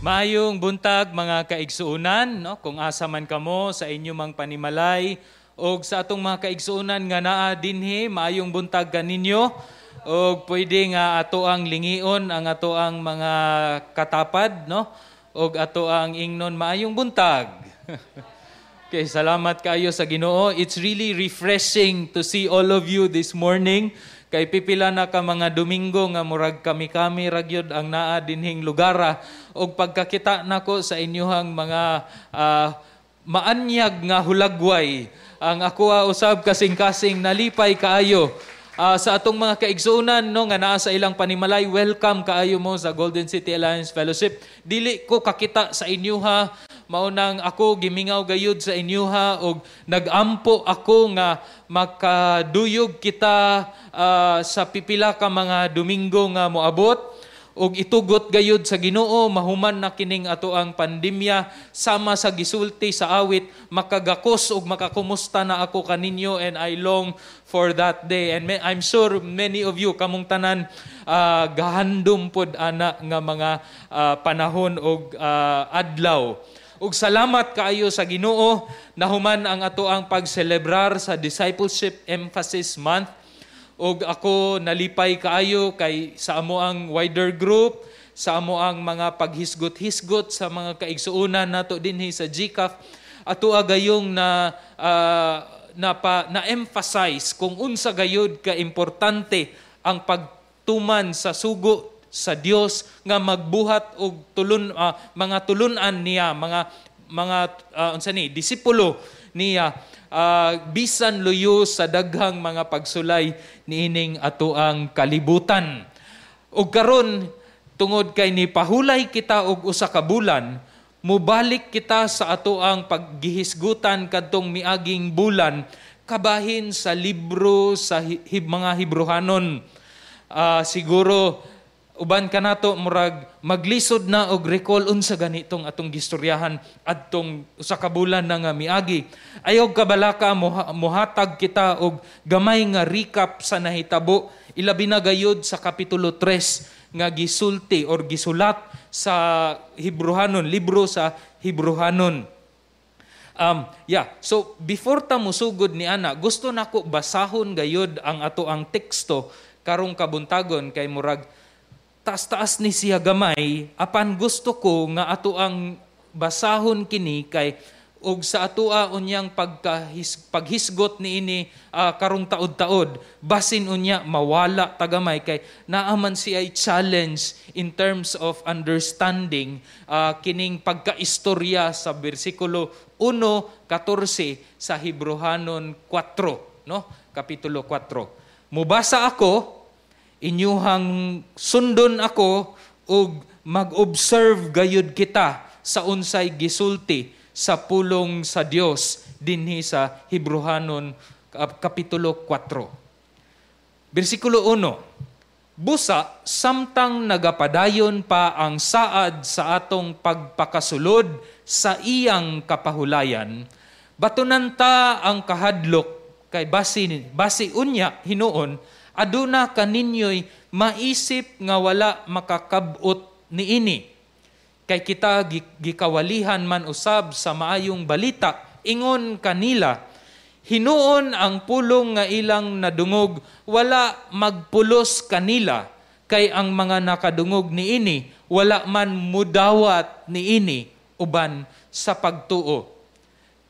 Maayong buntag mga kaigsuunan, no? Kung asa man kamo sa inyo mang panimalay o sa atong mga kaigsuunan nga naa dinhi, maayong buntag kaninyo. O pwede nga ato ang lingion ang ato ang mga katapad, no? O ato ang ingnon maayong buntag. Okay, salamat kayo sa Ginoo. It's really refreshing to see all of you this morning. Kay pipila na ka mga Domingo nga murag kami-kami ragyod ang naa dinhing lugara og pagkakita nako sa inyohang mga maanyag nga hulagway. Ang ako usab kasing-kasing nalipay kaayo sa atong mga kaigsuunan no nga naa sa ilang panimalay. Welcome kaayo mo sa Golden City Alliance Fellowship. Dili ko kakita sa inyo ha. Maunang ako gimingaw gayud sa inyo ha og nagampo ako nga makaduyog kita sa pipila ka mga Domingo nga moabot og itugot gayud sa Ginoo mahuman na kining ato ang pandemya sama sa gisulti sa awit makagakos og makakumusta na ako kaninyo, and I long for that day. And I'm sure many of you kamong tanan gahandom pod ana nga mga panahon og adlaw. Ug salamat kaayo sa Ginoo nahuman ang ato ang pagselebrar sa Discipleship Emphasis Month. Ug ako nalipay kaayo kay sa amo ang wider group, sa amo ang mga paghisgot-hisgot sa mga kaigsuunan nato dinhi sa GCAF, ato gayong na-emphasize kung unsa gayud ka importante ang pagtuman sa sugo sa Dios nga magbuhat og mga tulunan niya, mga disipulo niya bisan luyo sa daghang mga pagsulay niining ato ang kalibutan. Ug karon tungod kay ni pahulay kita og usa ka bulan, mubalik kita sa ato ang paggihisgutan kadtong miaging bulan kabahin sa libro sa mga Hebrehanon. Siguro uban ka nato murag maglisod na og recall unsa ganitong atong gistoryahan adtong usa ka bulan na nga miagi. Ayog kabalaka mohatag kita og gamay nga recap sa nahitabo ilabi na gayud sa kapitulo 3 nga gisulti or gisulat sa Hebrehanon, libro sa Hebrehanon. So before ta musugod ni ana, gusto nako basahon gayud ang ato ang teksto karong kabuntagon kay murag taas-taas ni siya gamay, apan gusto ko nga ato ang basahon kini kay og sa atoa unyang paghisgot niini karong taod-taod, basin unya mawala tagamay kay naaman siya ay challenge in terms of understanding kining pagkaistorya sa bersikulo 1:14 sa Hebrehanon 4, no? Kapitulo 4. Mubasa ako, inyuhang sundon ako ug mag-observe gayud kita sa unsay gisulti sa pulong sa Dios dinhi sa Hebrehanon kapitulo 4. Bersikulo 1. Busa samtang nagapadayon pa ang saad sa atong pagpakasulod sa iyang kapahulayan, batunan ta ang kahadlok kay basi unya hinuon aduna kaninyo'y maisip nga wala makakabot niini. Kay kita gikawalihan man usab sa maayong balita, ingon kanila, hinuon ang pulong nga ilang nadungog, wala magpulos kanila, kay ang mga nakadungog niini, wala man mudawat niini, uban sa pagtuo.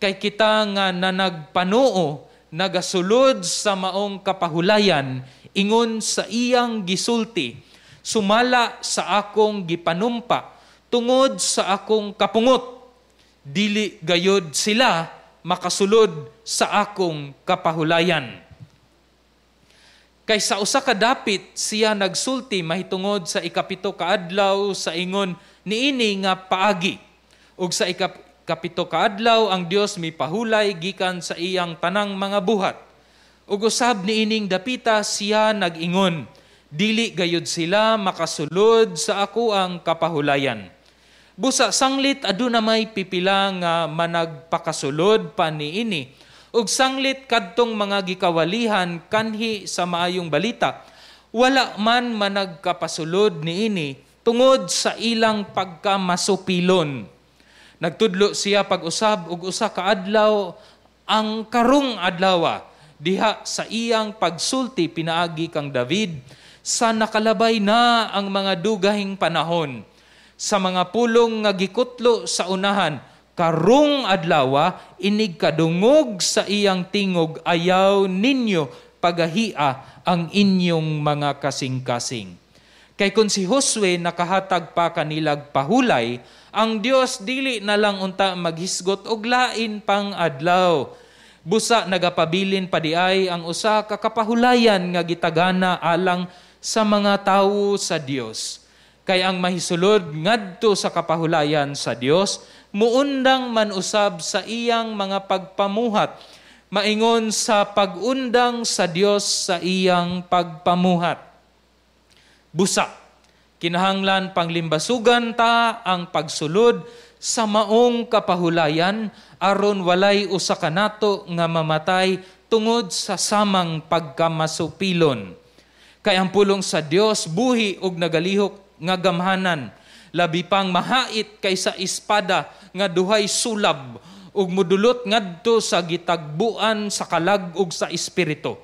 Kay kita nga nanagpanuo, nagasulod sa maong kapahulayan, ingon sa iyang gisulti, sumala sa akong gipanumpa, tungod sa akong kapungot, dili gayod sila makasulod sa akong kapahulayan. Kay sa usa ka dapit siya nagsulti mahitungod sa ikapito ka adlaw sa ingon niini nga paagi. Ug sa ikapito ka adlaw ang Dios mipahulay gikan sa iyang tanang mga buhat. Ug usab niining dapita siya nag-ingon, dili gayud sila makasulod sa ako ang kapahulayan. Busa sanglit aduna may pipila nga managpakasulod pa niini. Ug sanglit kadtong mga gikawalihan kanhi sa maayong balita, wala man managkapasulod niini tungod sa ilang pagkamasupilon. Nagtudlo siya pag-usab og usa ka adlaw ang karong adlaw diha sa iyang pagsulti pinaagi kang David sa nakalabay na ang mga dugahing panahon. Sa mga pulong nga gikutlo sa unahan, karong adlaw inig kadungog sa iyang tingog, ayaw ninyo pagahia ang inyong mga kasing-kasing. Kay kung si Josue nakahatag pa kanilag pahulay, ang Dios dili na lang unta maghisgot og lain pang adlaw. Busa nagapabilin pa diay ang usa ka kapahulayan nga gitagana alang sa mga tawo sa Dios. Kay ang mahisulod ngadto sa kapahulayan sa Dios, muundang man usab sa iyang mga pagpamuhat, maingon sa pag-undang sa Dios sa iyang pagpamuhat. Busa, kinahanglan panglimbasugan ta ang pagsulod sa maong kapahulayan aron walay usa ka nato nga mamatay tungod sa samang pagkamasupilon. Kay ang pulong sa Dios buhi ug nagalihok nga gamhanan, labi pang mahait kaysa espada nga duhay sulab ug modulot ngadto sa gitagbuan sa kalag ug sa espiritu,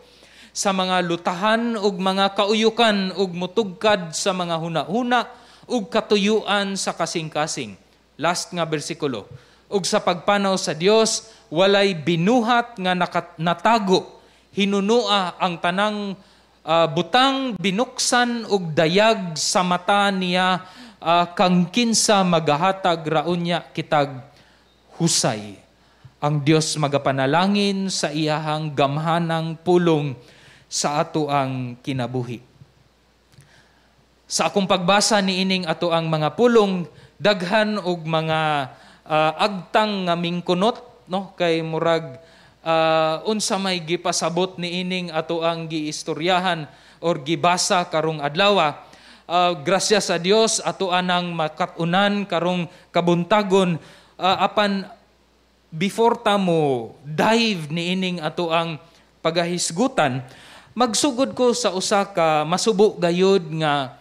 sa mga lutahan ug mga kauyukan ug mutugkad sa mga hunahuna ug katuyuan sa kasing-kasing. Last nga bersikulo. Ug sa pagpanaw sa Dios walay binuhat nga natago, hinunua ang tanang butang binuksan ug dayag sa mata niya, kang kinsa magahatag raon niya kitag husay. Ang Dios magapanalangin sa iyahang gamhanang pulong sa ato ang kinabuhi. Sa akong pagbasa ni ining ato ang mga pulong, daghan og mga agtang nga mingkunot, no, kay murag unsa may gipasabot ni ining ato ang giistoryahan or gibasa karong adlaw. Grasya sa Dios ato anang makatunan karong kabuntagon, apan before ta mo dive ni ining ato ang pagahisgutan, magsugod ko sa usa ka masubo gayud nga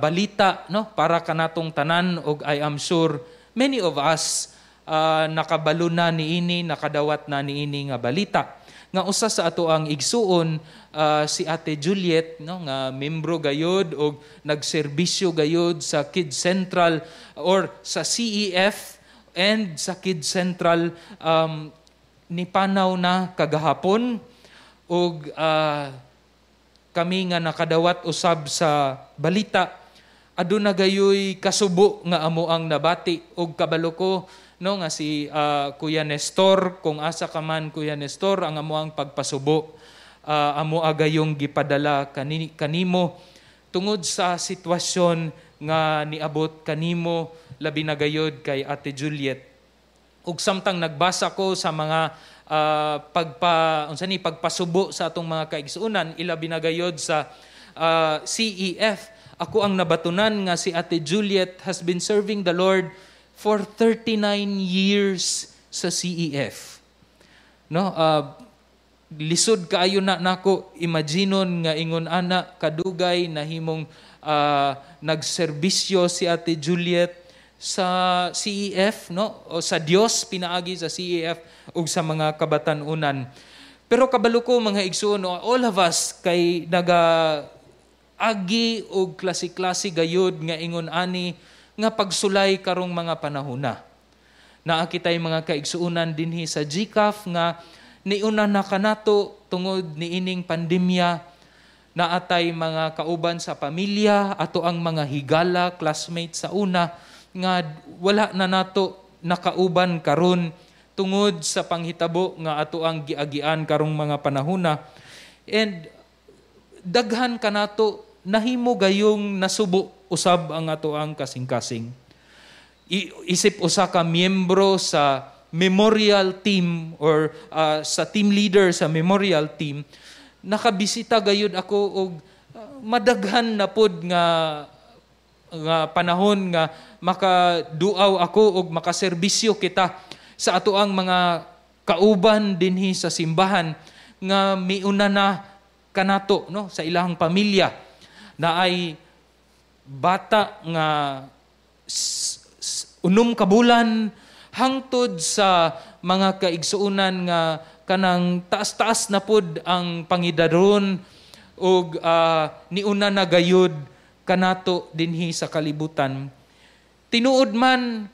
balita, no, para kanatong tanan, og I am sure many of us nakabalo na niini, nakadawat na niini nga balita. Nga usa sa ato ang igsuon, si Ate Juliet, no, nga membro gayud og nagserbisyo gayud sa Kids Central or sa CEF and sa Kids Central, nipanaw na kagahapon og kami nga nakadawat usab sa balita, aduna gayoy kasubo nga amo ang nabati og kabalo ko, no, nga si Kuya Nestor, kung asa ka man Kuya Nestor, ang amo ang pagpasubo, amo agayong gipadala kanimo tungod sa sitwasyon nga niabot kanimo, labi na gayod kay Ate Juliet. Ug samtang nagbasa ko sa mga pagpasubo sa atong mga kaigsuunan, ilabi na gayod sa CEF, ako ang nabatunan nga si Ate Juliet has been serving the Lord for 39 years sa CEF. No, lisod kaayo na nako imaginon nga ingon ana kadugay nahimong nagserbisyo si Ate Juliet sa CEF, no, o sa Dios pinaagi sa CEF ug sa mga kabatan-unan. Pero kabalo ko mga igsoon, all of us kay agi og klase-klase gayud nga ingon ani nga pagsulay karong mga panahona. Naa kitay mga kaigsuunan dinhi sa GCAF nga niuna na kanato tungod niining pandemya, naatay mga kauban sa pamilya, ato ang mga higala, classmates sa una, nga wala na nato nakauban karon tungod sa panghitabo nga ato ang giagian karong mga panahona. And daghan kanato nahimo gayong nasubo usab ang ato ang kasing-kasing. Isip usa ka miyembro sa memorial team or sa team leader sa memorial team, nakabisita gayud ako og madaghan na pod nga panahon nga makaduaw ako og makaserbisyo kita sa ato ang mga kauban dinhi sa simbahan nga miuna na kanato, no, sa ilahang pamilya na ay bata nga unom ka bulan hangtod sa mga kaigsuunan nga kanang taas-taas na pud ang pangidaron og niuna na gayud kanato dinhi sa kalibutan. Tinuod man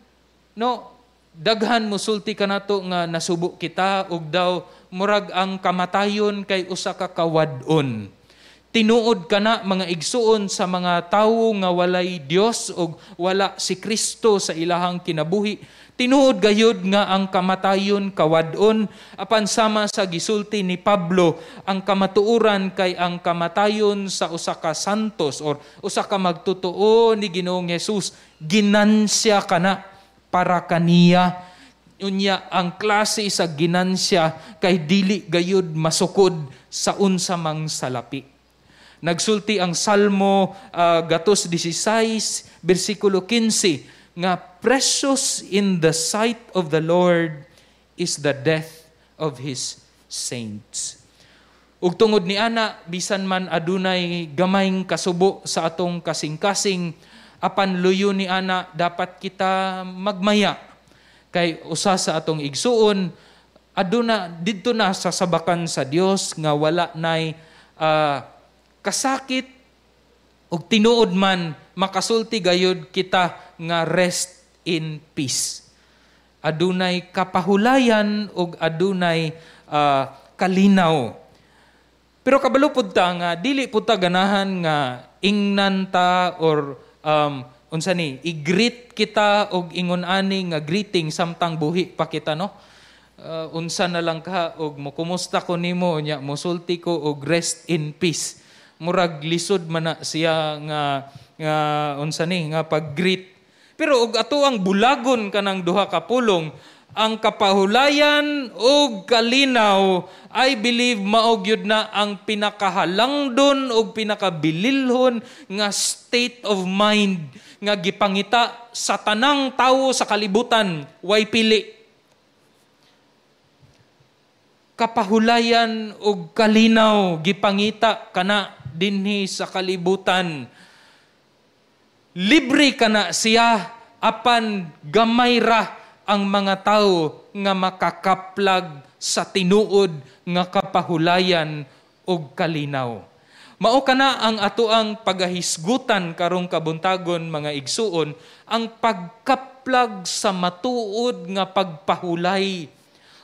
no daghan mosulti kanato nga nasubo kita og daw murag ang kamatayon kay usa ka kawad-on. Tinuod kana mga igsuon sa mga tawo nga walay Dios o wala si Kristo sa ilahang kinabuhi. Tinuod gayud nga ang kamatayon kawad-on apan sama sa gisulti ni Pablo ang kamatuoran kay ang kamatayon sa usa ka santos or usa ka magtotoo ni Ginoong Hesus ginansya kana para kaniya. Unya ang klase sa ginansya kay dili gayud masukod sa unsa mang salapi. Nagsulti ang Salmo gatos 16 bersikulo 15 nga precious in the sight of the Lord is the death of His saints. Ug tungod ni ana bisan man adunay gamayng kasubo sa atong kasing-kasing apan luyo ni ana dapat kita magmaya kay usa sa atong igsuon aduna didto na sa sabakan sa Dios nga wala nay kasakit ug tinuod man makasulti gayud kita nga rest in peace. Adunay kapahulayan ug adunay kalinaw. Pero kabalo pud ta nga dili pud ta ganahan nga ingnan ta or unsa ni i-greet kita og ingon ani nga greeting samtang buhi pa kita no. Unsa na lang ka og mokumusta ko nimo nya mosulti ko og rest in peace. Murag lisod man na siya nga unsa ni nga pag-greet. Pero og ato ang bulagon kanang duha ka pulong ang kapahulayan ug kalinaw I believe mao gyud na ang pinakahalangdon ug pinakabililhon nga state of mind nga gipangita sa tanang tawo sa kalibutan way pili. Kapahulayan ug kalinaw gipangita kana dinhi sa kalibutan. Libre kana siya apan gamay ra ang mga tao nga makakaplag sa tinuod nga kapahulayan ug kalinaw. Mao kana ang atoang pagahisgutan karong kabuntagon mga igsuon ang pagkaplag sa matuod nga pagpahulay.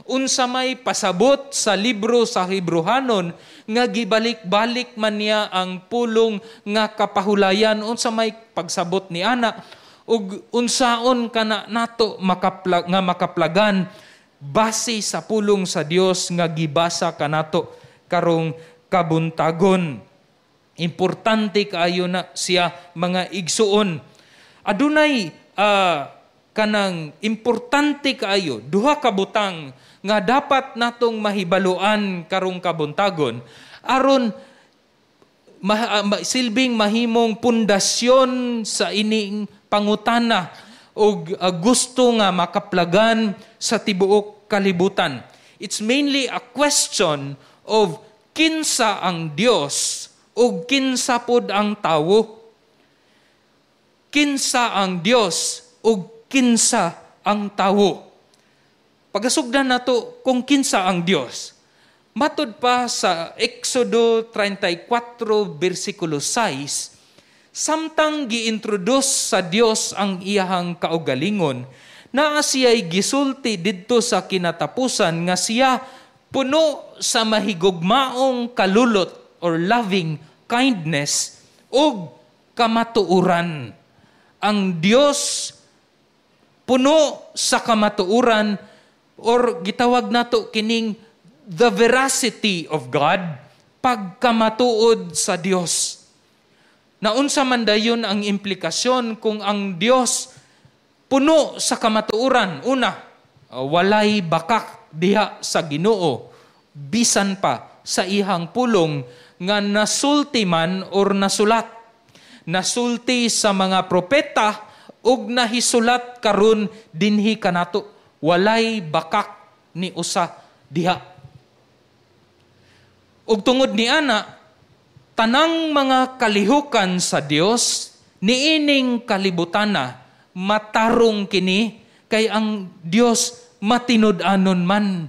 Unsa may pasabot sa libro sa Hebrehanon nga gibalik-balik man niya ang pulong nga kapahulayan unsa may pagsabot ni ana ug unsaon kana nato makaplagan base sa pulong sa Dios nga gibasa kanato karong kabuntagon. Importante kaayo na siya mga igsuon. Adunay kanang importante kaayo duha ka butang nga dapat natong mahibaluan karong kabuntagon aron silbing mahimong pundasyon sa ining pangutana o gusto nga makaplagan sa tibuok kalibutan. It's mainly a question of kinsa ang Dios o kinsa pod ang tawo. Kinsa ang Dios o kinsa ang tawo. Pagasugdan nato kung kinsa ang Dios. Matod pa sa Exodo 34 bersikulo 6, samtang giintroduce sa Dios ang iyahang kaugalingon, naa siya'y gisulti didto sa kinatapusan nga siya puno sa mahigugmaong kalulot or loving kindness ug kamatuoran. Ang Dios puno sa kamatuoran or gitawag nato kining the veracity of God, pagkamatuod sa Dios. Naunsa man dayon ang implikasyon kung ang Dios puno sa kamatuoran. Una, walay bakak diha sa Ginoo, bisan pa sa ihang pulong nga nasulti man or nasulat. Nasulti sa mga propeta ug nahisulat karon dinhi kanato. Walay bakak ni usa diha. Ug tungod ni ana, tanang mga kalihukan sa Dios Niining kalibutana, matarong kini, kay ang Dios matinud-anon man.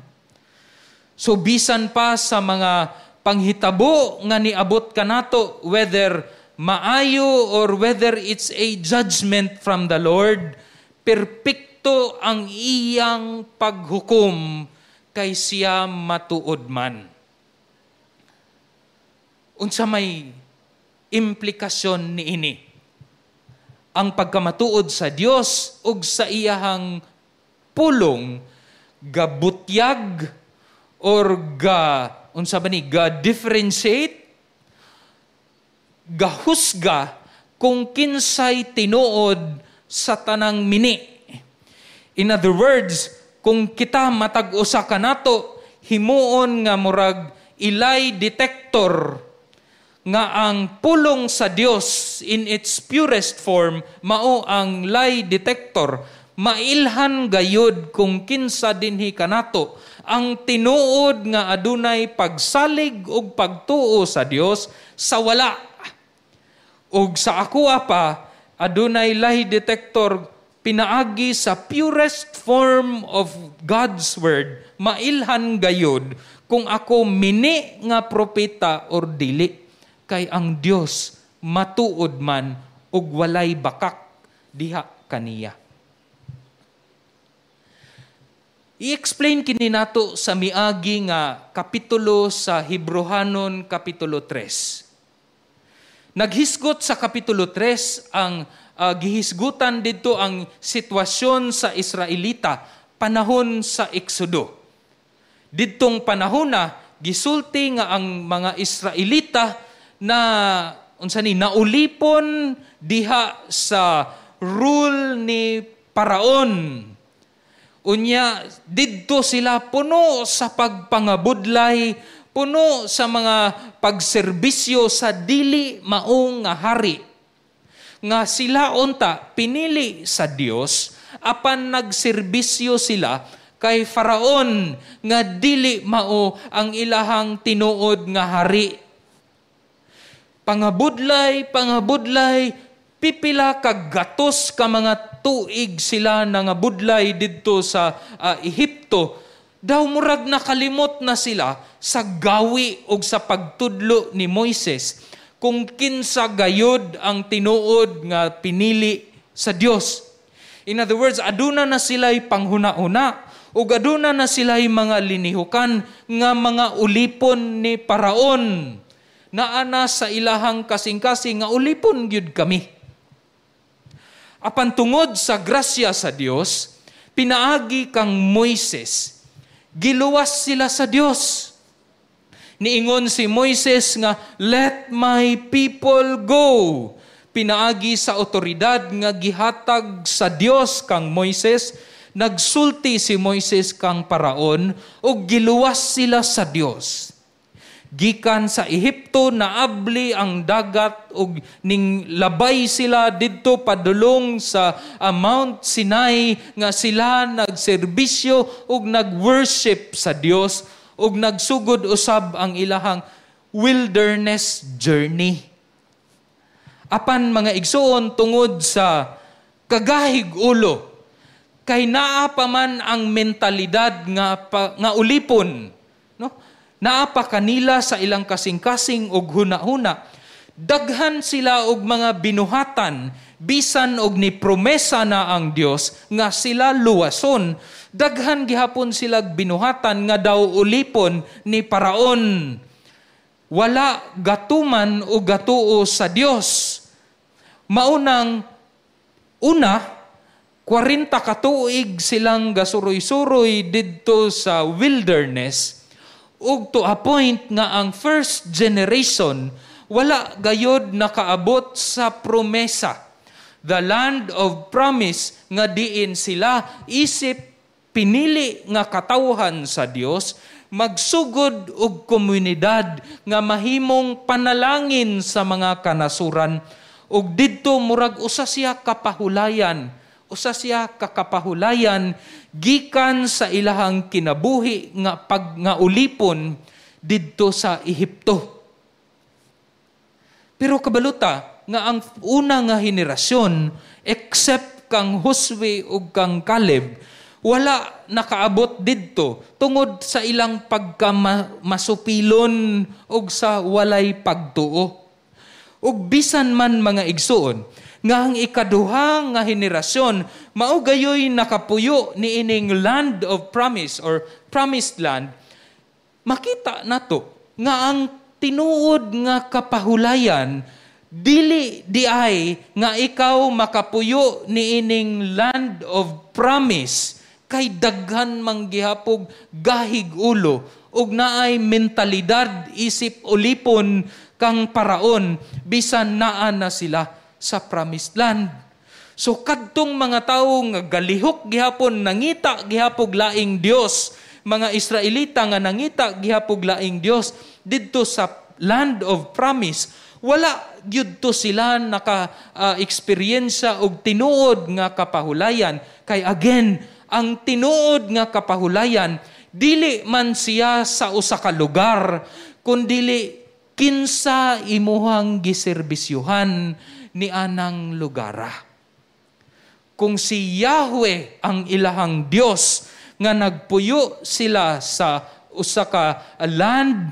So bisan pa sa mga panghitabo nga niabot kanato, whether maayo or whether it's a judgment from the Lord, perpekto ang iyang paghukom kay siya matuod man. Unsa may implikasyon niini? Ang pagkamatuod sa Dios ug sa iyahang pulong gabutyag or ga-differentiate, gahusga kung kinsay tinuod sa tanang mini. In other words, kung kita matag-usa kanato, himuon nga murag ilay detector nga ang pulong sa Dios in its purest form mao ang lie detector. Mailhan gayud kung kinsa dinhi kanato ang tinuod nga adunay pagsalig ug pagtuo sa Dios sa wala. Ug sa akoa pa adunay lie detector pinaagi sa purest form of God's word. Mailhan gayud kung ako mini nga propeta or dili. Kay ang Dios matuod man ug walay bakak diha kaniya. I-explain kini nato sa miagi nga kapitulo sa Hebrehanon kapitulo 3. Naghisgot sa kapitulo 3 ang gihisgutan dito ang sitwasyon sa Israelita panahon sa Eksodo. Didtong panahon na gisulti nga ang mga Israelita na naulipon diha sa rule ni Paraon. Unya didto sila puno sa pagpangabudlay, puno sa mga pagserbisyo sa dili mao nga hari. Nga sila unta pinili sa Dios apan nagserbisyo sila kay Faraon nga dili mao ang ilahang tinuod nga hari. Pangabudlay, pipila kag gatos ka mga tuig sila nangabudlay didto sa Ehipto. Daw murag nakalimot na sila sa gawi ug sa pagtudlo ni Moises kung kinsa gayod ang tinuod nga pinili sa Dios. In other words, aduna na sila'y panghuna-una ug aduna na sila'y mga linihukan nga mga ulipon ni Paraon. Naana sa ilahang kasing-kasing nga ulipon gyud kami. Apan tungod sa grasya sa Dios, pinaagi kang Moises, giluwas sila sa Dios. Niingon si Moises nga, "Let my people go." Pinaagi sa otoridad nga gihatag sa Dios kang Moises, nagsulti si Moises kang Paraon ug giluwas sila sa Dios. Gikan sa Ehipto naabli ang dagat ug ning labay sila didto padulong sa Mount Sinai nga sila nagserbisyo ug nagworship sa Dios ug nagsugod usab ang ilahang wilderness journey. Apan mga igsuon tungod sa kagahig ulo kay naa pa man ang mentalidad nga ulipon, no? Naapa kanila sa ilang kasing-kasing og huna-huna. Daghan sila og mga binuhatan, bisan og ni promesa na ang Dios nga sila luwason. Daghan gihapon sila binuhatan nga daw ulipon ni Paraon. Wala gatuman o gatuo sa Dios. Maunang una, 40 katuig silang gasuroy-suroy didto sa wilderness. Ug to a point nga ang first generation wala gayod nakaabot sa promesa. The land of promise nga diin sila isip pinili nga katawhan sa Dios, magsugod og komunidad nga mahimong panalangin sa mga kanasuran. Ug didto murag usa siya kakapahulayan gikan sa ilahang kinabuhi nga ulipon didto sa Ehipto. Pero kabaluta nga ang una nga henerasyon, except kang Josue ug kang Caleb, wala nakaabot didto tungod sa ilang pagkamasupilon ug sa walay pagtuo. Ug bisan man mga igsoon, nga ang ikaduha nga henerasyon mao gayoy nakapuyo ni ining land of promise or promised land, makita nato nga ang tinuod nga kapahulayan dili diay nga ikaw makapuyo ni ining land of promise kay daghan manggihapog gahig ulo ug naay mentalidad isip ulipon kang paraon bisan naa na sila sa promised land. So kadtong mga tawo nga galihok gihapon nangita gihapog laing Dios, mga Israelita nga nangita gihapog laing Dios didto sa land of promise, wala gyud to sila naka-eksperyensya og tinuod nga kapahulayan. Kay again, ang tinuod nga kapahulayan dili man siya sa usa ka lugar, kundili kinsa imuhang giserbisyuhan ni anang lugara. Kung si Yahweh ang ilahang Dios nga nagpuyo sila sa usa ka land,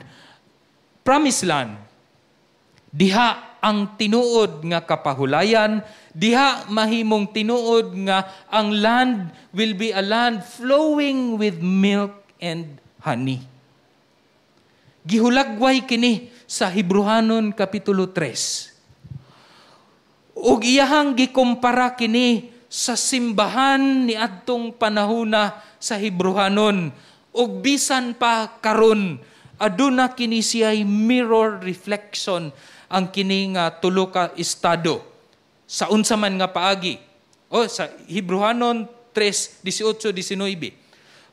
promised land, diha ang tinuod nga kapahulayan, diha mahimong tinuod nga ang land will be a land flowing with milk and honey. Gihulagway kini sa Hebrehanon Kapitulo 3. Ug iyahang gikumpara kini sa simbahan ni adtong panahona sa Hebrehanon. Ug bisan pa karon, aduna kini siya'y mirror reflection ang kini nga tulo ka estado sa unsa man nga paagi. Sa Hebrehanon 3:18-19.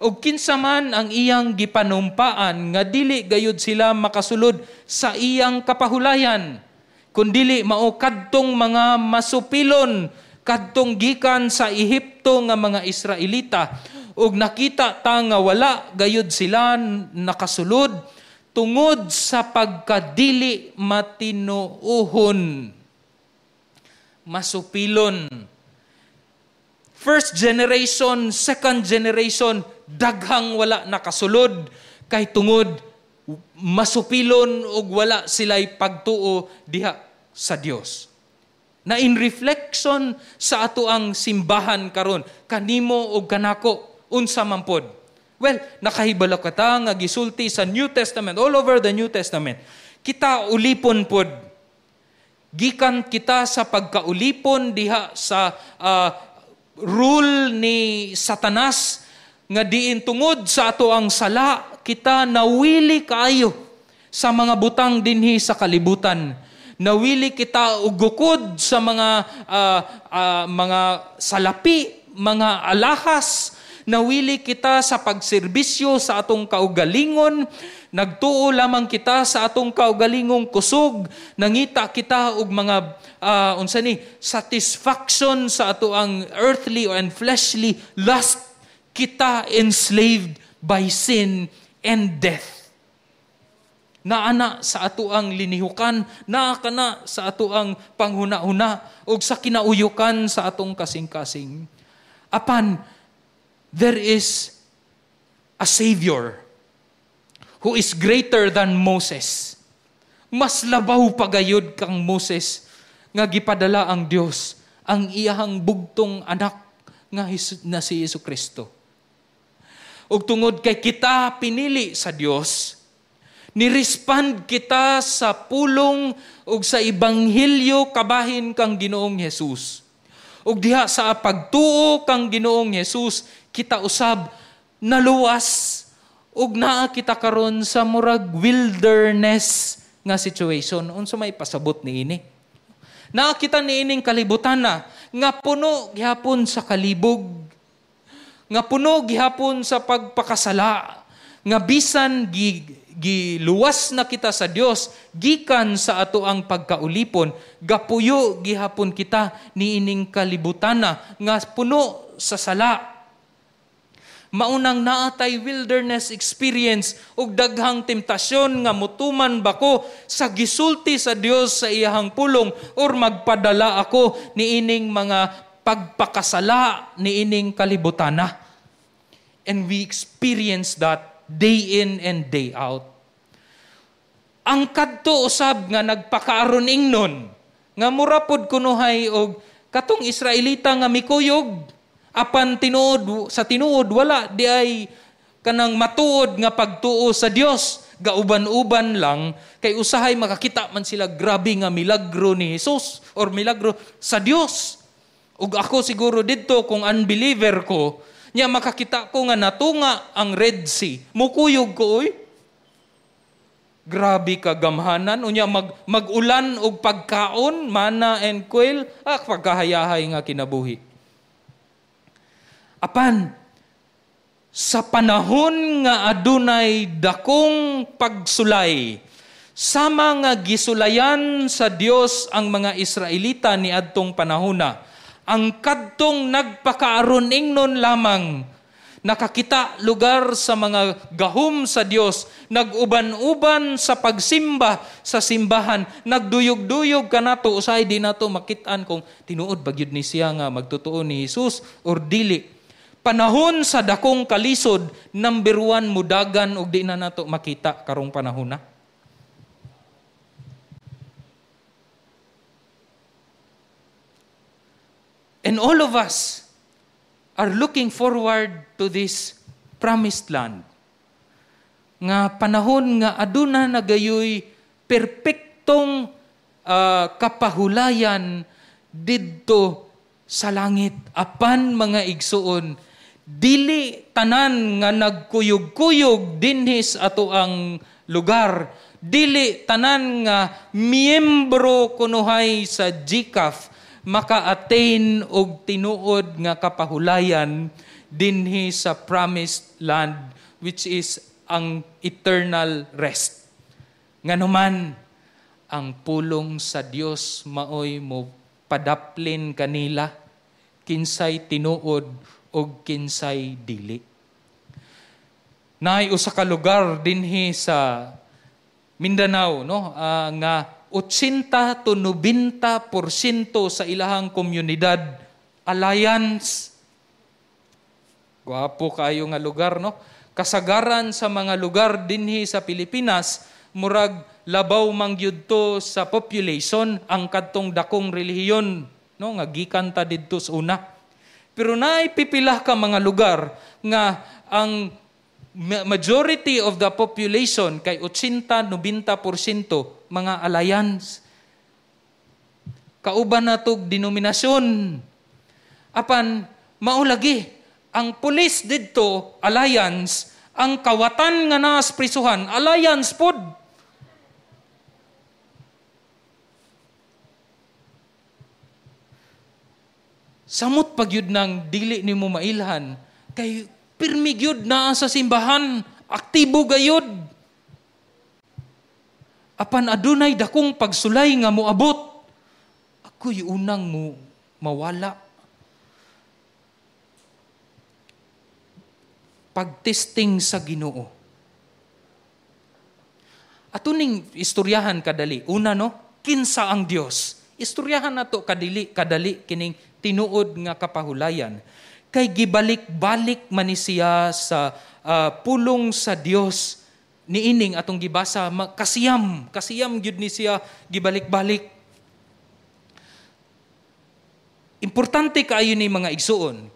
O kinsa man ang iyang gipanumpaan nga dili gayud sila makasulod sa iyang kapahulayan, kundili mao kadtong mga masupilon kadtong gikan sa Ehipto nga mga Israelita, ug nakita ta nga wala gayud sila nakasulod tungod sa pagkadili matinuohon. Masupilon. First generation, second generation, daghang wala nakasulod kay tungod masupilon ug wala sila'y pagtuo diha sa Dios. Na in reflection sa ato ang simbahan karon, kanimo ug kanako, unsa man pod. Well, nakahibalo ka ta nga gisulti sa New Testament, all over the New Testament. Kita ulipon pod. Gikan kita sa pagkaulipon diha sa rule ni Satanas nga diin tungod sa ato ang sala, kita nawili kaayo sa mga butang dinhi sa kalibutan. Nawili kita og gukod sa mga salapi, mga alahas. Nawili kita sa pagserbisyo sa atong kaugalingon. Nagtuo lamang kita sa atong kaugalingong kusog. Nangita kita og mga satisfaction sa ato ang earthly and fleshly lust. Kita enslaved by sin and death. Naana sa ato ang linihukan, naakana sa ato ang panghuna-huna ug sa kinauyukan sa atong kasing-kasing. Apan there is a Savior who is greater than Moses. Mas labaw pagayod kang Moses nga gipadala ang Dios ang iyahang bugtong anak nga na si Jesucristo. Ug tungod kay kita pinili sa Dios, ni-respond kita sa pulong ug sa ebanghelyo kabahin kang Ginoong Hesus. Ug diha sa pagtuo kang Ginoong Hesus, kita usab naluwas ug naa kita karon sa murag wilderness nga situation. Unsa may pasabot niini? Naa kita niining kalibutan na nga puno gihapon sa kalibog, nga puno gihapon sa pagpakasala, nga bisan giluwas na kita sa Dios gikan sa ato ang pagkaulipon, gapuyo gihapon kita niining kalibutan na nga puno sa sala. maunang naatay wilderness experience ug daghang temptasyon nga mutuman bako sa gisulti sa Dios sa iyahang pulong or magpadala ako niining mga pagpakasala niining kalibutana. And we experience that day in and day out. Ang kadto usab nga nagpakaaron ingnon nga murapod kunuhay og katong Israelita nga mikuyog apan sa tinuod wala di ay kanang matuod nga pagtuo sa Dios, gauban-uban lang kay usahay makakita man sila grabe nga milagro ni Jesus or milagro sa Dios. Ug ako siguro didto kung unbeliever ko, nya makakita ko nga natunga ang Red Sea, mukuyog ko oy. Grabe ka gamhanan unya magulan og pagkaon, mana and quail, pagkahayahay nga kinabuhi. Apan, sa panahon nga adunay dakong pagsulay, sama nga gisulayan sa Dios ang mga Israelita ni adtong panahona, ang kadtong nagpakaaron ingnon lamang, nakakita lugar sa mga gahom sa Dios, naguban-uban sa pagsimba sa simbahan, nagduyog-duyog kanato usay di nato makitaan kung tinuod ba gyud ni siya nga magtotoo ni Jesus or dili. Panahon sa dakong kalisod, number 1 mudagan ug di na nato makita karong panahon na. And all of us are looking forward to this promised land. Nga panahon nga aduna nagayoy perpektong kapahulayan didto sa langit. Apan mga igsuon, dili tanan nga nagkuyog-kuyog dinhis ato ang lugar. Dili tanan nga miyembro kunuhay sa GCAF maka-attain og tinuod nga kapahulayan dinhi sa promised land which is ang eternal rest. Nganuman ang pulong sa Dios maoy mo padaplin kanila kinsay tinuod o kinsay dili. Naay usa ka lugar dinhi sa Mindanao no nga 80 to 90% sa ilahang komunidad alliance. Gwapo kayo nga lugar no. Kasagaran sa mga lugar dinhi sa Pilipinas murag labaw man gyud to sa population ang kadtong dakong relihiyon no nga gikan ta didto sa una. Pero naay pipilah ka mga lugar nga ang majority of the population kay 80-90% mga alliance. Kauban natog denominasyon. Apan maulagi ang pulis didto alliance, ang kawatan nga naa sa prisuhan alliance pod. Samot pagyud nang dili nimo mailhan kay pirmi gyud naa sa simbahan, aktibo gayud. Apan adunay dakong pagsulay nga moabot, ako'y unang mo mawala. Pagtesting sa Ginoo. Atuning istoryahan kadali. Una no, kinsa ang Dios. Istoryahan nato kadali kining tinuod nga kapahulayan. Kay gibalik-balik man ni siya sa pulong sa Dios niining atong gibasa kasiyam gyud ni siya gibalik-balik. Importante kaayo ni mga igsuon.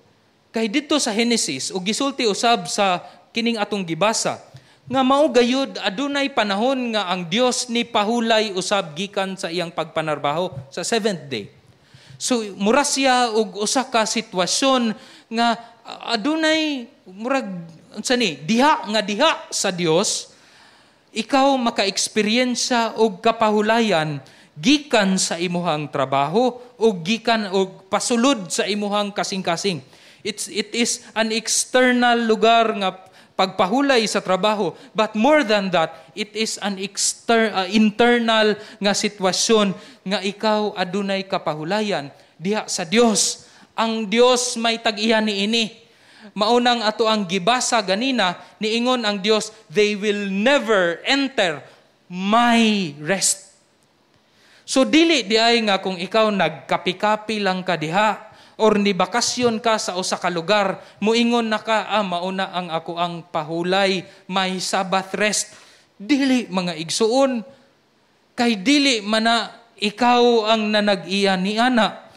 Kay dito sa Genesis ug gisulti usab sa kining atong gibasa nga mao gayud adunay panahon nga ang Dios ni pahulay usab gikan sa iyang pagpanarbaho sa 7th day. So mura siya og usa ka sitwasyon nga adunay murag unsa ni diha sa Dios, ikaw maka-eksperyensya og kapahulayan gikan sa imuhang trabaho o gikan og pasulod sa imuhang kasing-kasing. It is an external lugar nga pagpahulay sa trabaho, but more than that, it is an internal nga sitwasyon nga ikaw adunay kapahulayan diha sa Dios. Ang Dios may tag-iya niini. Maunang ato ang gibasa ganina, niingon ang Dios, they will never enter my rest. So dili di ay nga kung ikaw nagkapi-kapi lang ka diha or ni bakasyon ka sa usa ka lugar, muingon na ka, mauna ang ako ang pahulay, may Sabbath rest. Dili mga igsuon, kay dili man na ikaw ang nanag-iya ni ana.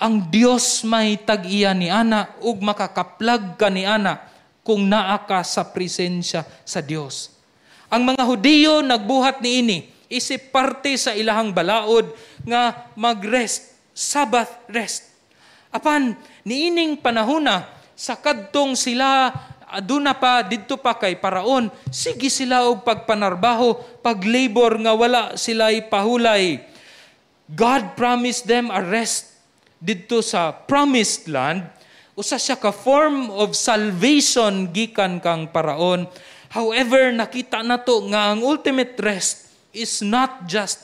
Ang Dios may tag-iya ni ana ug makakaplag ka ni ana kung naa ka sa presensya sa Dios. Ang mga Hudiyo nagbuhat niini, isip parte sa ilahang balaod nga mag-rest, Sabbath rest. Apan niining panahona sa kadtong sila aduna pa didto pa kay paraon, sige sila og pagpanarbaho, paglabor nga wala sila'y pahulay. God promised them a rest didto sa promised land. Usa siya ka form of salvation gikan kang paraon. However, nakita nato nga ang ultimate rest is not just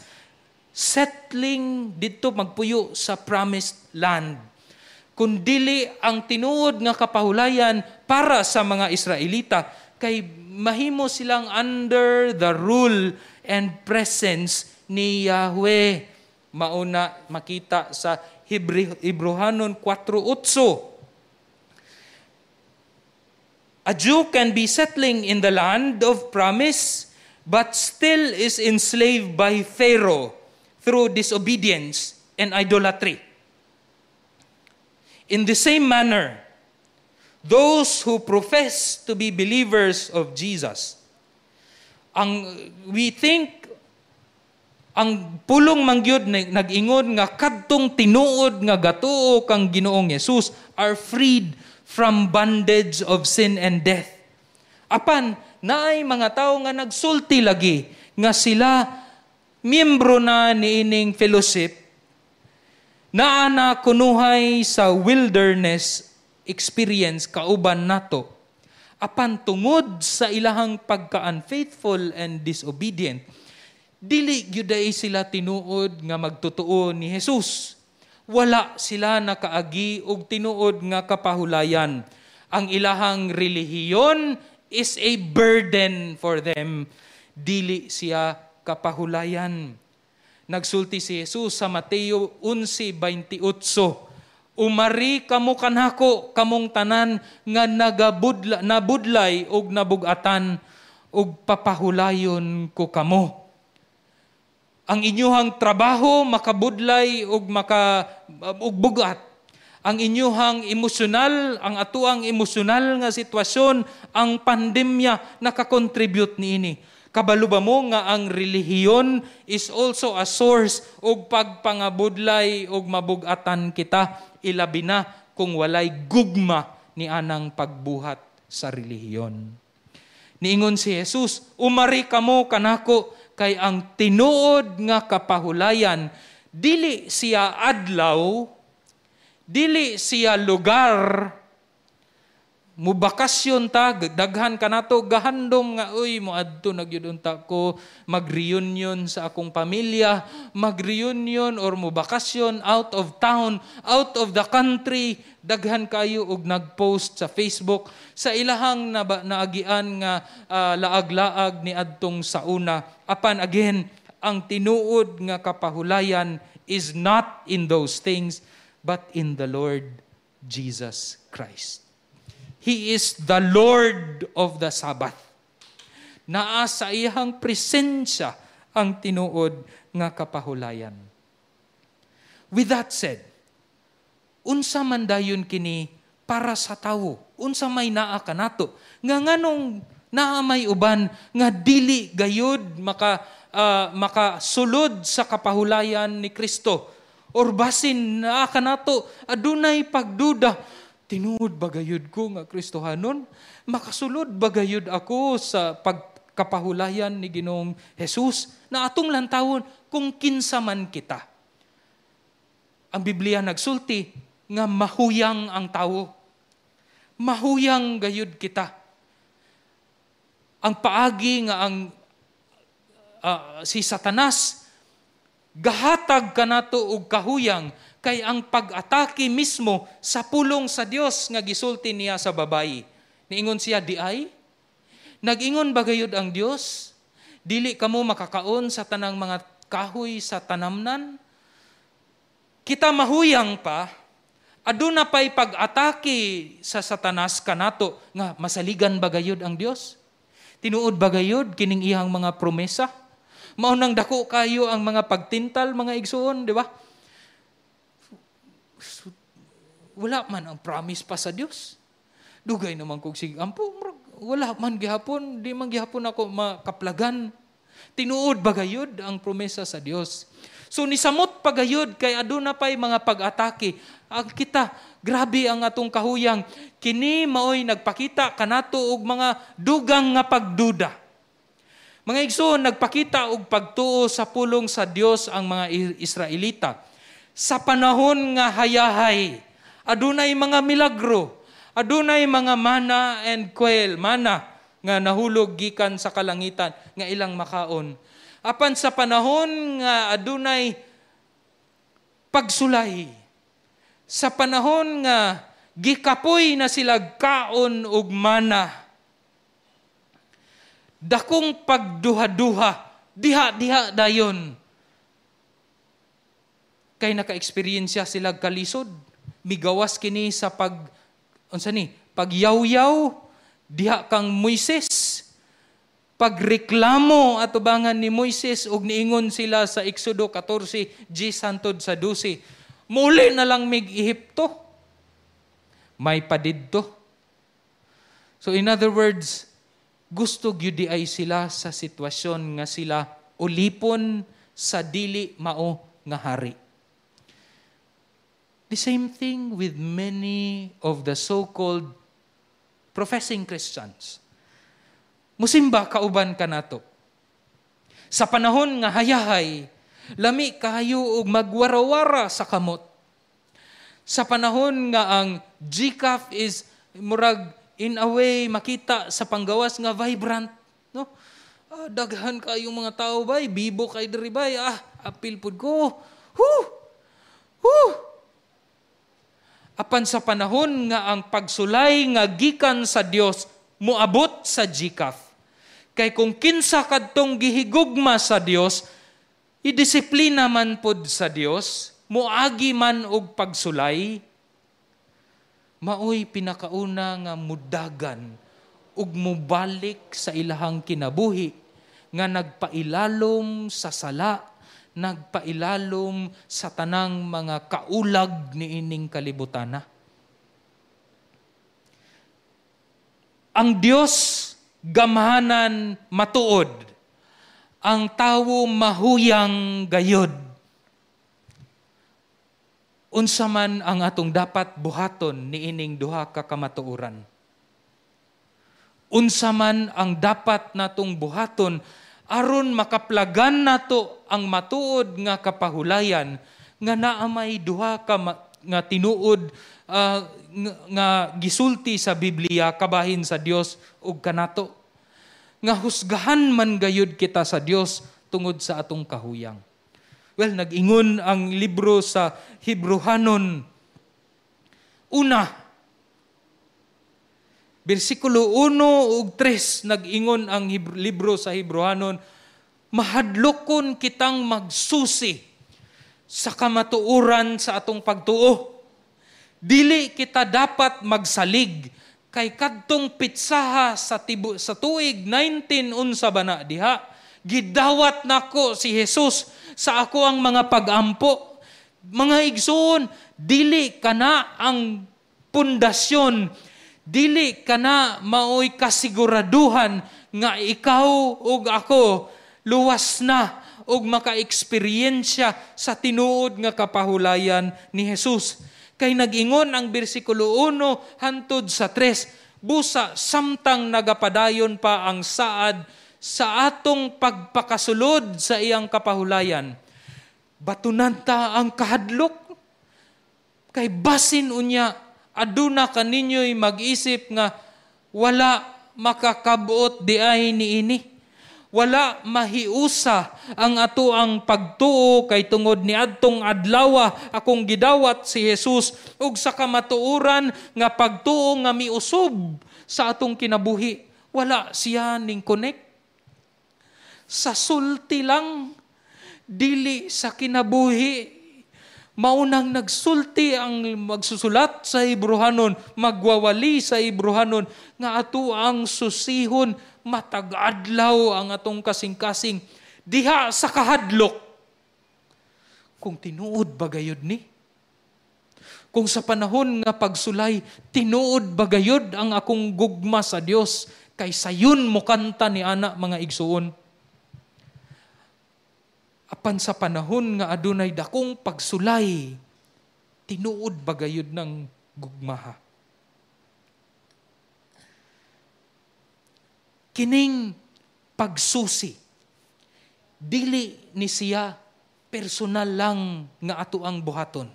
settling dito magpuyo sa promised land, kundili ang tinuod nga kapahulayan para sa mga Israelita kay mahimo silang under the rule and presence ni Yahweh. Mauna makita sa Hebrehanon 4:8. A Jew can be settling in the land of promise but still is enslaved by Pharaoh through disobedience and idolatry. In the same manner, those who profess to be believers of Jesus, we think ang pulong mangyod nag-ingon nga kadtong tinuod nga gatuo kang Ginoong Hesus are freed from bondage of sin and death. Apan naay mga tao nga nagsulti lagi nga sila miyembro na niining fellowship, naa na kunuhay sa wilderness experience kauban nato. Apan tungod sa ilahang pagka-unfaithful and disobedient, dili gyuday sila tinuod nga magtotoo ni Jesus. Wala sila nakaagi og tinuod nga kapahulayan. Ang ilahang relihiyon is a burden for them. Dili siya kapahulayan. Nagsulti si Jesus sa Mateo 11:28, umari kamo kanako kamong tanan nga nabudlay og nabugatan og papahulayon ko kamo. Ang inyuhang trabaho makabudlay og bugat. Ang inyuhang emosyonal, ang atuang emosyonal nga sitwasyon, ang pandemya nakakontribute niini. Kabalo ba mo nga ang relihiyon is also a source og pagpangabudlay og mabugatan kita, ilabi na kung walay gugma ni anang pagbuhat sa relihiyon. Niingon si Jesus, umari kamo kanako kay ang tinuod nga kapahulayan, dili siya adlaw, dili siya lugar, mubakasyon ta, daghan ka nato, gahandom nga, moadto nagyudunta ko, mag-reunion sa akong pamilya, mag-reunion or mubakasyon out of town, out of the country, daghan kayo og nag-post sa Facebook, sa ilahang naagian nga laag-laag ni adtong sauna. Apan again, ang tinuod nga kapahulayan is not in those things, but in the Lord Jesus Christ. He is the Lord of the Sabbath. Naa sa iyang presensya ang tinuod nga kapahulayan. With that said, unsa man dayon kini para sa tawo? Unsa may naa kanato? Nga nganong naa may uban nga dili gayud makasulod sa kapahulayan ni Kristo? Or basin naa kanato adunay pagduda, tinuod ba gayud ko nga Kristohanon? Makasulod ba gayud ako sa pagkapahulayan ni Ginoong Hesus? Na atong lantawon kung kinsa man kita. Ang Biblia nagsulti nga mahuyang ang tawo. Mahuyang gayud kita. Ang paagi nga ang si Satanas gahatag kanato og kahuyang kay ang pag-atake mismo sa pulong sa Dios nga gisulti niya sa babayi. Niingon siya, di ay? Nag-ingon ba gayud ang Dios? Dili kamo makakaon sa tanang mga kahoy sa tanamnan? Kita mahuyang pa, aduna pa'y pag-atake sa Satanas kanato nga masaligan ba gayud ang Dios? Tinuod ba gayud kining iyang mga promesa? Maunang dako kayo ang mga pagtintal, mga igsuon, di ba? Wala man ang promise pa sa Dios. Dugay naman kong sigampo, wala man gihapon, di man gihapon ako makaplagan. Tinuod ba gayud ang promesa sa Dios? So nisamot pa gayud kay aduna pay mga pag-atake. Ang kita, grabe ang atong kahuyang. Kini maoy nagpakita kanato og mga dugang nga pagduda. Mga igsoon, nagpakita og pagtuo sa pulong sa Dios ang mga Israelita. Sa panahon nga hayahay, adunay mga milagro, adunay mga mana and quail, mana nga nahulog gikan sa kalangitan nga ilang makaon. Apan sa panahon nga adunay pagsulay, sa panahon nga gikapoy na sila kaon og mana, dakong pagduha-duha, diha-diha dayon. Kay naka-eksperyensya sila kalisod, migawas kini sa pagyaw-yaw, diha kang Moises, pagreklamo atubangan ni Moises ug niingon sila sa Exodo 14, hangtod sa 12. Muli na lang mig Ehipto. May padidto. So in other words, gusto gyud ay sila sa sitwasyon nga sila ulipon sa dili mao nga hari. The same thing with many of the so-called professing Christians. Musimba kauban ka nato. Sa panahon nga hayahay, lami kayo og magwarawara sa kamot. Sa panahon nga ang GCAF is murag in a way makita sa panggawas nga vibrant, no? Daghan kayong mga tao bay, bibo kay diri bay, apil pud ko. Apan sa panahon nga ang pagsulay nga gikan sa Dios moabot sa GCAF. Kay kung kinsa kadtong gihigugma sa Dios, idisiplina man pod sa Dios, moagi man og pagsulay, maoy pinakauna nga mudagan ug mubalik sa ilahang kinabuhi nga nagpailalom sa sala, nagpailalom sa tanang mga kaulag niining kalibutana. Ang Dios gamhanan matuod, ang tawo mahuyang gayod. Unsa man ang atong dapat buhaton niining duha ka kamatuoran? Unsa man ang dapat natong buhaton aron makaplagan nato ang matuod nga kapahulayan nga naamay duha ka nga tinuod nga gisulti sa Biblia kabahin sa Dios ug kanato nga husgahan man gayud kita sa Dios tungod sa atong kahuyang. Well, nag-ingon ang libro sa Hebrehanon. Una, versikulo 1 ug 3, nag-ingon ang libro sa Hebrehanon, mahadlokon kitang magsusi sa kamatuoran sa atong pagtuo. Dili kita dapat magsalig kay kadtong pitsaha sa tuig 19 unsa bana diha, gidawat nako si Jesus sa ako ang mga pag-ampo. Mga igsoon, dili kana ang pundasyon, dili kana maoy kasiguraduhan nga ikaw ug ako luwas na ug maka-eksperyensya sa tinuod nga kapahulayan ni Jesus. Kay nag-ingon ang bersikulo 1 hangtod sa 3, busa samtang nagapadayon pa ang saad sa atong pagpakasulod sa iyang kapahulayan. Batunan ta ang kahadlok. Kay basin unya, aduna kaninyo'y mag-isip nga wala makakabuot di ay niini. Wala mahiusa ang ato ang pagtuo kay tungod ni adtong adlaw akong gidawat si Jesus ug sa kamatuoran nga pagtuo nga miusob sa atong kinabuhi. Wala siya ning connect. Sa sulti lang, dili sa kinabuhi. Maunang nagsulti ang magsusulat sa Hebrehanon, magwawali sa Hebrehanon, nga ato ang susihon, matag-adlaw ang atong kasing-kasing, diha sa kahadlok. Kung tinuod ba gayud ni? Kung sa panahon nga pagsulay, tinuod ba gayud ang akong gugma sa Dios, kay sayon mo kanta ni ana mga igsuon. Apan sa panahon nga adunay dakong pagsulay, tinuod bagayod ng gugmaha. Kining pagsusi, dili ni siya personal lang nga ato ang buhaton.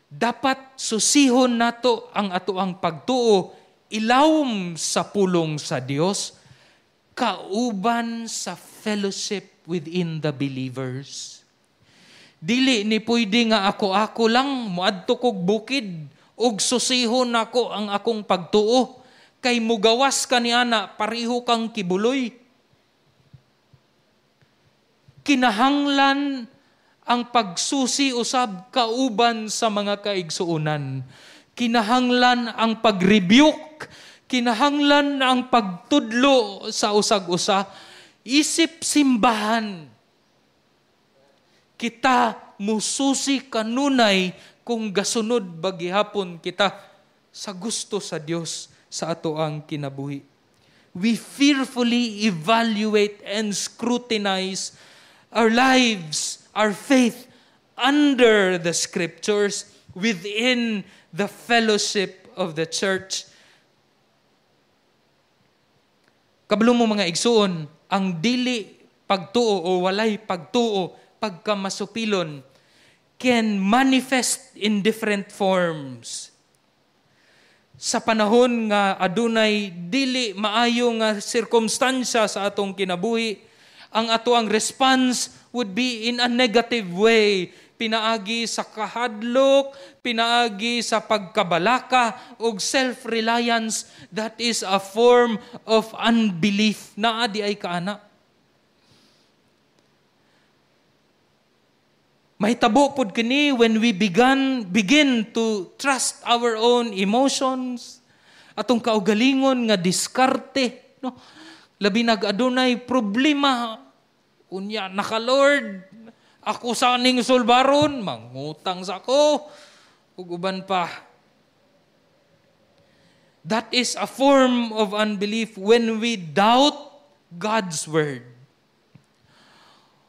Dapat susihon nato ang ato ang pagtuo, ilawom sa pulong sa Dios, kauban sa fellowship within the believers. Dili ni pwede nga ako lang muadto kog bukid ug susihon nako ang akong pagtuo kay mugawas ka ni ana pareho kang kibuloy. Kinahanglan ang pagsusi usab kauban sa mga kaigsuonan. Kinahanglan ang pag-rebuke, kinahanglan ang pagtudlo sa usag-usa. Isip simbahan, kita mususi kanunay kung gasunod bagihapon kita sa gusto sa Dios sa ato ang kinabuhi. We fearfully evaluate and scrutinize our lives, our faith under the Scriptures within the fellowship of the church. Kabalo mo mga igsuon, ang dili pagtuo o walay pagtuo pagkamasupilon can manifest in different forms. Sa panahon nga adunay dili maayo nga sirkumstansya sa atong kinabuhi, ang ato ang response would be in a negative way. Pinaagi sa kahadlok, pinaagi sa pagkabalaka o self-reliance. That is a form of unbelief. Naadi ay kaana. Mahitabo pod kini when we begin to trust our own emotions, atong kaugalingon nga diskarte, no? Labi nag-adunay problema, unya naka Lord, ako sa ning sulbaron, mangutang sa ko, ug uban pa. That is a form of unbelief when we doubt God's word.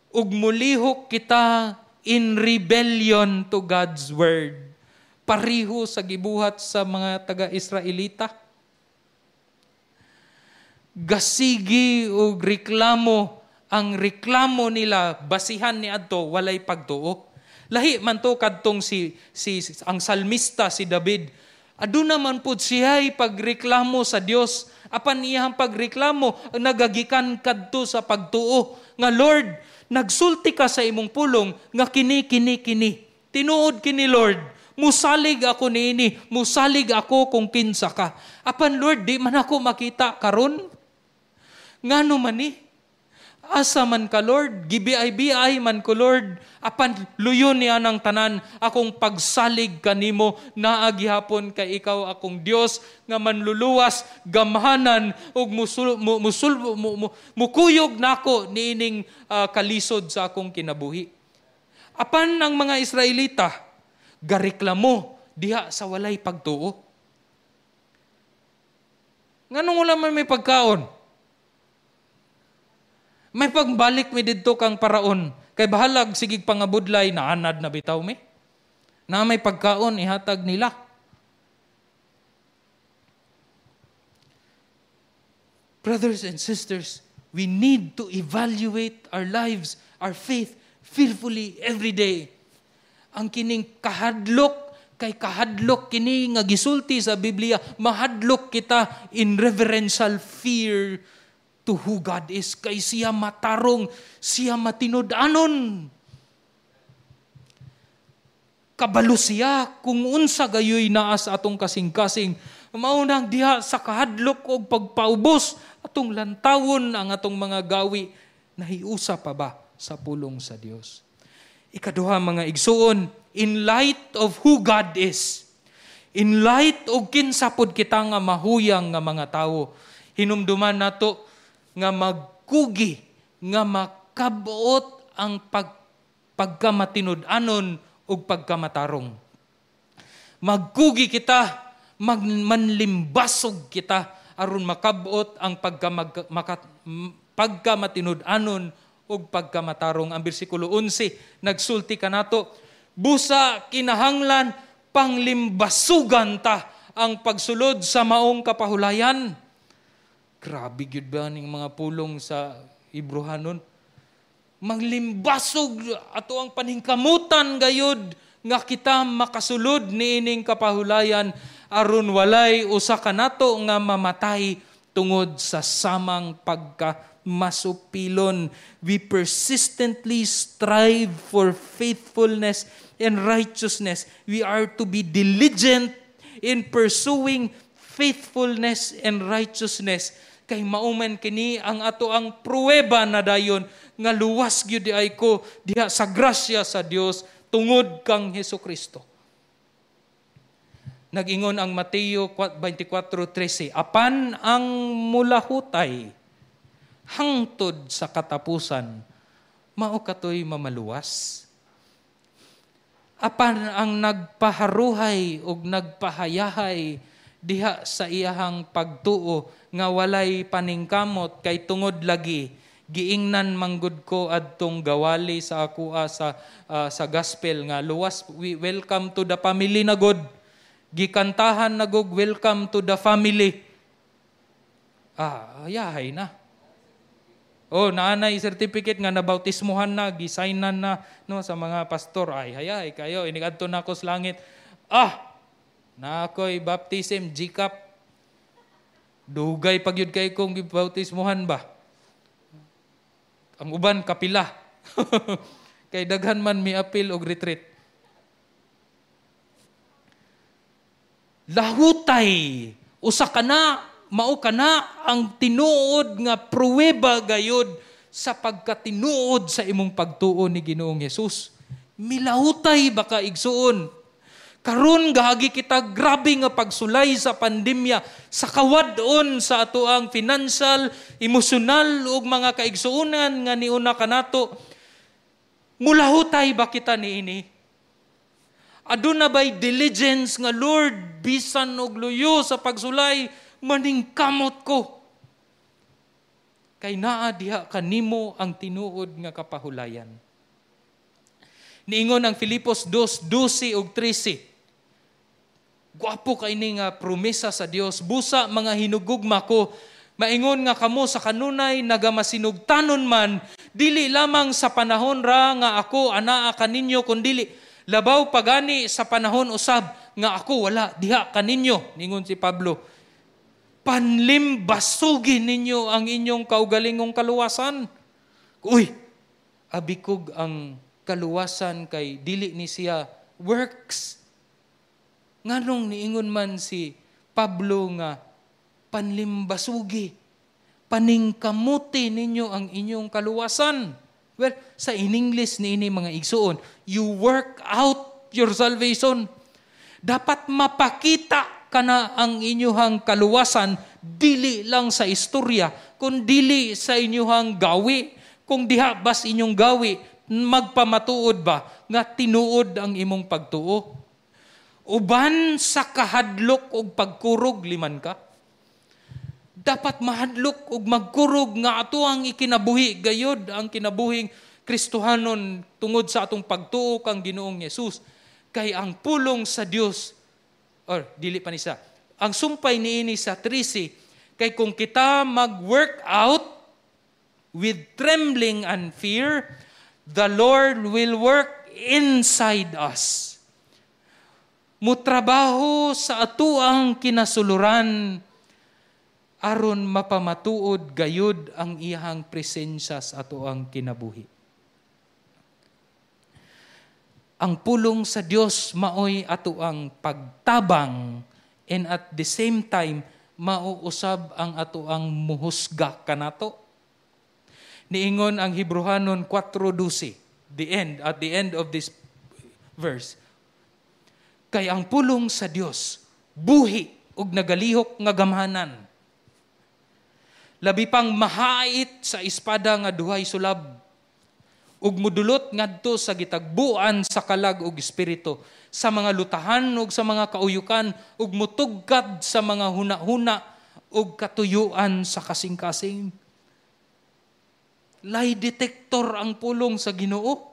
Ug mulihok kita in rebellion to God's word. Pariho sa gibuhat sa mga taga-Israelita. Gasigi ug reklamo, ang reklamo nila basihan ni adto walay pagtuo. Lahi man to kadtong ang salmista si David. Aduna man pud siya'y pagreklamo sa Dios. Apan iyang pagreklamo nagagikan kadto sa pagtuo nga Lord, nagsulti ka sa imong pulong nga kini. Tinuod kini Lord. Musalig ako niini, musalig ako kung kinsa ka. Apan Lord, di man ako makita karon. Ngano man ni? Asa man ka Lord, gibiay-biay man ko Lord, apan luyon niya ng tanan, akong pagsalig kanimo, naagihapon kay ikaw akong Dios, nga manluluwas, gamhanan, ug mukuyog nako niining kalisod sa akong kinabuhi. Apan ang mga Israelita, gareklamo, diha sa walay pagtuo. Nganong wala man may pagkaon? May pagbalik mi didto kang paraon. Kay bahalag, sigig pangabudlay, naanad na bitaw mi. Na may pagkaon, ihatag nila. Brothers and sisters, we need to evaluate our lives, our faith, fearfully every day. Ang kining kahadlok, kay kahadlok kini nga gisulti sa Biblia, mahadlok kita in reverential fear to who God is. Kay siya matarong, siya matinud-anon. Kabalo siya kung unsa gayoy naa sa atong kasing-kasing. Maunang diha sa kahadlok o pagpaubos atong lantawon ang atong mga gawi. Nahiusa pa ba sa pulong sa Dios? Ikaduha mga igsuon, in light of who God is, in light og kinsa pod kita nga mahuyang nga mga tawo, hinumduman nato nga magkugi, nga makabuot ang pagkamatinud-anon ug pagkamatarong. Magkugi kita, manlimbasog kita aron makabuot ang pagkamatinud-anon ug pagkamatarong. Ang bersikulo 11 nagsulti kanato, busa kinahanglan panglimbasugan ta ang pagsulod sa maong kapahulayan. Grabe gyud ba ning mga pulong sa Ibrohanon? Maglimbasog ato ang paningkamutan gayud nga kita makasulod niining kapahulayan aron walay usa kanato nga mamatay tungod sa samang pagkamasupilon. We persistently strive for faithfulness and righteousness. We are to be diligent in pursuing faithfulness and righteousness. Kay mauman kini ang ato ang pruweba na dayon nga luwas gyud ay ko diha sa grasya sa Dios tungod kang Hesukristo. Nag-ingon ang Mateo 24:13, apan ang mulahutay hangtod sa katapusan, mao katoy mamaluwas. Apan ang nagpaharuhay ug nagpahayahay diha sa iyahang pagtuo nga walay paningkamot kay tungod lagi giingnan manggod ko adtong gawali sa akoa sa gospel nga luwas, welcome to the family na God. Gikantahan na gog welcome to the family. Yahay na. Naanay certificate nga nabautismuhan na, gisignan na no sa mga pastor. Hayay kayo inigadto na ko sa langit. Na ako'y baptism, GCAP. Dugay pagyud kay kong gibautismuhan ba? Ang uban kapila. Kay daghan man mi apil og retreat. Lahutay, usa ka na, mao ka na ang tinuod nga pruweba gayud sa pagkatinuod sa imong pagtuo ni Ginoong Hesus. Milahutay baka igsuon. Karon gahagi kita grabe nga pagsulay sa pandemya, sa kawadon sa ato ang financial, emosyonal ug mga kaigsuonan nga niuna kanato. Mulahutay ba kita niini? Aduna ba'y diligence nga Lord, bisan og luyo sa pagsulay, maningkamot ko. Kay naa diha kanimo ang tinuod nga kapahulayan. Niingon ang Filipos 2:12 ug 13. Guwapo kay ni nga promesa sa Dios, busa mga hinugugma ko, maingon nga kamo sa kanunay nagamasinugtanon man, dili lamang sa panahon ra nga ako anaa kaninyo kundili labaw pagani sa panahon usab nga ako wala diha kaninyo. Ningon si Pablo, panlimbasugin ninyo ang inyong kaugalingong kaluwasan. Abikog ang kaluwasan kay dili ni siya works. Nganong niingon man si Pablo nga panlimbasugi, paningkamuti ninyo ang inyong kaluwasan. Well, sa in English niini mga igsuon, you work out your salvation. Dapat mapakita kana ang inyong kaluwasan dili lang sa istorya, kundi sa inyong gawi. Kung diha bas inyong gawi, magpamatuod ba nga tinuod ang imong pagtuo? Uban sa kahadlok og pagkurog liman ka. Dapat mahadlok og magkurog nga ato ang ikinabuhi gayod ang kinabuhing Kristohanon tungod sa atong pagtuo kang Ginoong Hesus. Kay ang pulong sa Dios dili pa ni sa. Ang sumpay niini sa 13, kay kung kita mag-work out with trembling and fear, the Lord will work inside us. Mutrabaho sa atuang kinasuluran aron mapamatuod gayud ang iyang presensya sa ato ang kinabuhi. Ang pulong sa Dios maoy ato ang pagtabang, and at the same time mauusab ang ato ang muhusga kanato. Niingon ang Hebrehanon 4:12, at the end of this verse, kay ang pulong sa Dios buhi ug nagalihok nga gamhanan, labi pang mahait sa espada nga duhay sulab, ug mudulot ngadto sa gitagbuan sa kalag ug espiritu, sa mga lutahan ug sa mga kauyukan, ug mutugkad sa mga huna-huna ug katuyuan sa kasing-kasing. Lie detector ang pulong sa Ginoo.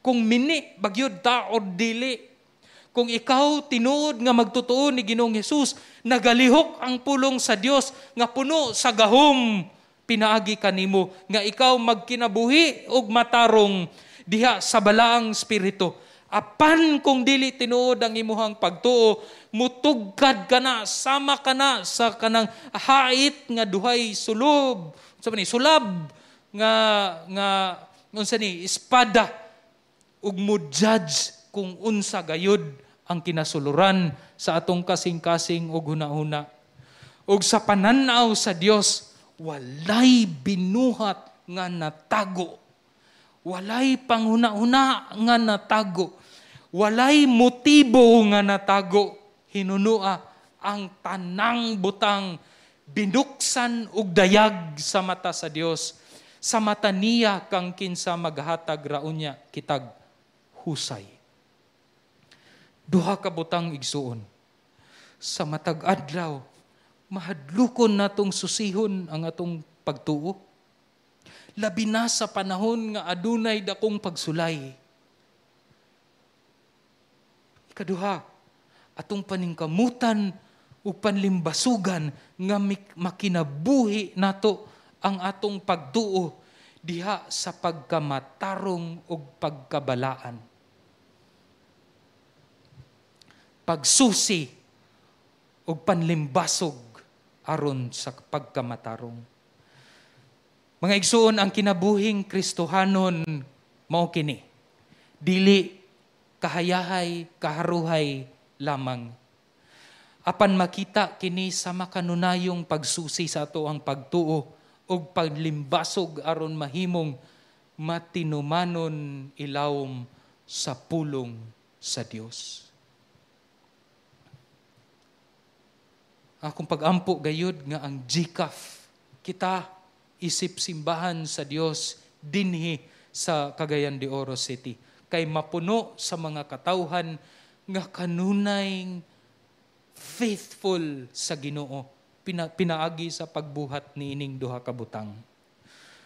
Kung mini bagyod ta or dili. Kung ikaw tinuod nga magtotoo ni Ginoong Hesus, nagalihok ang pulong sa Dios nga puno sa gahom, pinaagi kanimo nga ikaw magkinabuhi og matarong diha sa balaang espiritu. Apan kung dili tinuod ang imuhang pagtuo, mutugkad ka na, sama ka na sa kanang hait nga duhay sulab nga unsa ni espada, ug mo judge kung unsa gayud ang kinasuluran sa atong kasing-kasing ug huna-huna. Ug sa pananaw sa Dios, walay binuhat nga natago. Walay panghuna-huna nga natago. Walay motibo nga natago. Hinunua ang tanang butang binuksan ug dayag sa mata sa Dios. Sa mata niya kang kinsa maghatag raunya kitag husay. Duha ka butang igsuon. Sa matag adlaw, mahadlukon natong susihon ang atong pagtuo. Labi na sa panahon nga adunay dakong pagsulay. Ikaduha, atong paningkamutan o panlimbasugan nga makinabuhi nato ang atong pagtuo diha sa pagkamatarong o pagkabalaan. Pagsusi o panlimbasog aron sa pagkamatarong. Mga igsuon, ang kinabuhing Kristohanon mao kini. Dili kahayahay, kaharuhay lamang. Apan makita kini sa makanunayong pagsusi sa ato ang pagtuo o paglimbasog aron mahimong matinumanon ilawom sa pulong sa Dios. Akong pagampo gayud nga ang GCAF, kita isip simbahan sa Dios dinhi sa Cagayan de Oro City, kay mapuno sa mga katawhan nga kanunay faithful sa Ginoo, pinaagi sa pagbuhat ni ining duha ka butang.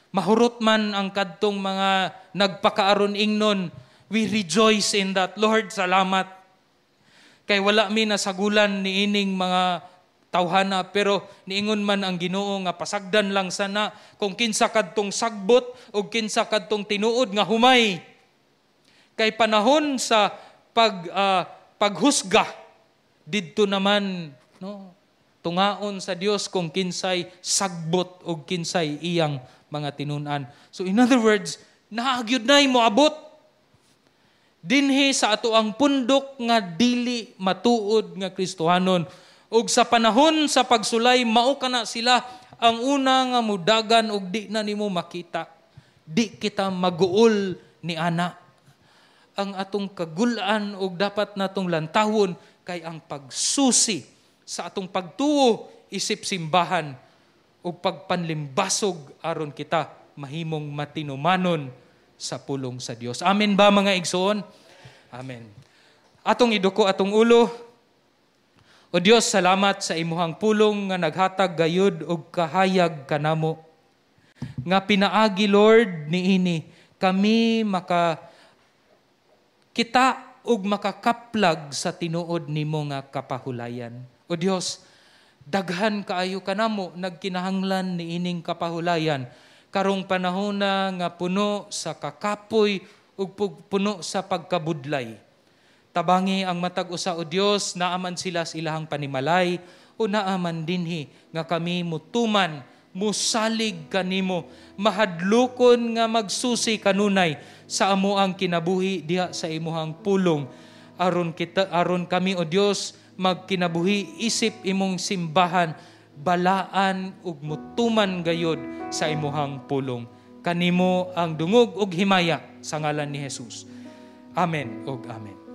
Mahurot man ang kadtong mga nagpakaaron ingnon, we rejoice in that. Lord, salamat. Kay wala mi nasagulan ni ining mga tawhana, pero niingon man ang Ginoo nga pasagdan lang sana kung kinsa kadtong sagbot o kinsa kadtong tinuod nga humay. Kay panahon sa paghusga, didto naman, no, tungaon sa Dios kung kinsay sagbot o kinsay iyang mga tinunan. So in other words, naagyod na'y moabot. Dinhi sa ato ang pundok nga dili matuod nga Kristohanon. Ug sa panahon sa pagsulay, mao kana sila ang una nga mudagan ug di na nimo makita. Di kita maguol ni ana. Ang atong kagulan ug dapat natong lantawon kay ang pagsusi sa atong pagtuo isip simbahan o pagpanlimbasog aron kita mahimong matinumanon sa pulong sa Dios. Amen ba mga igsoon? Amen. Atong iduko atong ulo. O Dios, salamat sa imuhang pulong nga naghatag gayud og kahayag kanamo. Nga pinaagi, Lord, niini kami kita og makakaplag sa tinuod nimo nga kapahulayan. O Dios, daghan kaayo kanamo nagkinahanglan ni ining kapahulayan karong panahon na nga puno sa kakapoy ug puno sa pagkabudlay. Tabangi ang matag usa o Dios, naaman sila sa ilahang panimalay Unaa man dinhi nga kami mutuman, musalig kanimo, mahadlokon nga magsusi kanunay sa amoang kinabuhi diha sa imuhang pulong. Aron kami, O Dios, magkinabuhi isip imong simbahan, balaan ug mutuman gayod sa imuhang pulong. Kanimo ang dungog ug himaya sa ngalan ni Jesus. Amen ug amen.